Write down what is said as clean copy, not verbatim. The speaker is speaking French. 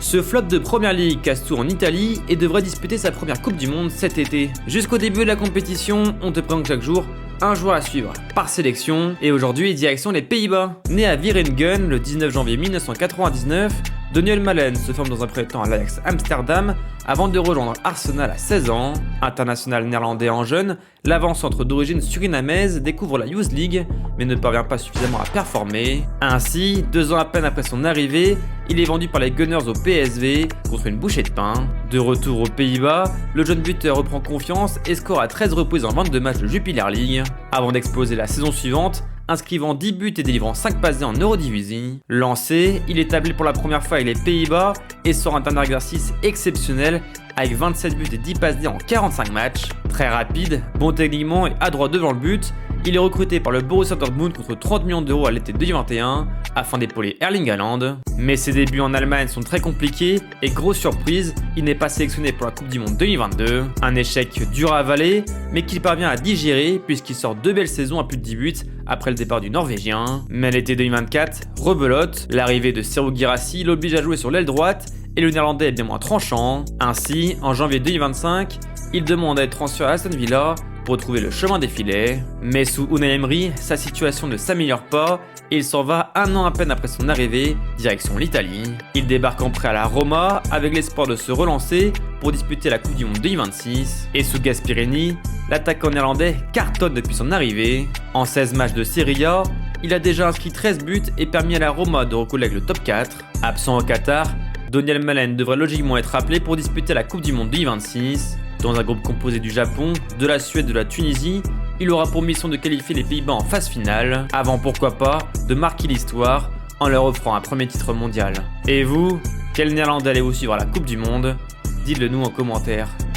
Ce flop de Première Ligue casse tout en Italie et devrait disputer sa première Coupe du Monde cet été. Jusqu'au début de la compétition, on te présente chaque jour un joueur à suivre par sélection, et aujourd'hui direction les Pays-Bas. Né à Wieringen le 19 janvier 1999, Donyell Malen se forme dans un premier temps à l'Ajax Amsterdam avant de rejoindre Arsenal à 16 ans. International néerlandais en jeune, l'avant-centre d'origine surinamaise découvre la Youth League mais ne parvient pas suffisamment à performer. Ainsi, 2 ans à peine après son arrivée, il est vendu par les Gunners au PSV contre une bouchée de pain. De retour aux Pays-Bas, le jeune buteur reprend confiance et score à 13 reprises en 22 matchs de Jupiler League, avant d'exploser la saison suivante, inscrivant 10 buts et délivrant 5 passes D en Eredivisie. Lancé, il est appelé pour la première fois avec les Pays-Bas et sort un dernier exercice exceptionnel avec 27 buts et 10 passes D en 45 matchs. Très rapide, bon techniquement et adroit devant le but, il est recruté par le Borussia Dortmund contre 30 millions d'euros à l'été 2021 afin d'épauler Erling Haaland. Mais ses débuts en Allemagne sont très compliqués et grosse surprise, il n'est pas sélectionné pour la Coupe du Monde 2022. Un échec dur à avaler, mais qu'il parvient à digérer puisqu'il sort 2 belles saisons à plus de 10 buts après le départ du Norvégien. Mais à l'été 2024, rebelote, l'arrivée de Serhou Guirassy l'oblige à jouer sur l'aile droite et le néerlandais est bien moins tranchant. Ainsi, en janvier 2025, il demande à être transféré à Aston Villa pour retrouver le chemin des filets. Mais sous Unai Emery, sa situation ne s'améliore pas et il s'en va 1 an à peine après son arrivée, direction l'Italie. Il débarque en prêt à la Roma avec l'espoir de se relancer pour disputer la Coupe du Monde 2026. Et sous Gasperini, l'attaquant néerlandais cartonne depuis son arrivée. En 16 matchs de Serie A, il a déjà inscrit 13 buts et permis à la Roma de recoller avec le top 4. Absent au Qatar, Donyell Malen devrait logiquement être appelé pour disputer la Coupe du Monde 2026. Dans un groupe composé du Japon, de la Suède et de la Tunisie, il aura pour mission de qualifier les Pays-Bas en phase finale, avant pourquoi pas de marquer l'histoire en leur offrant un premier titre mondial. Et vous, quel Néerlandais allez-vous suivre à la Coupe du Monde? Dites-le nous en commentaire.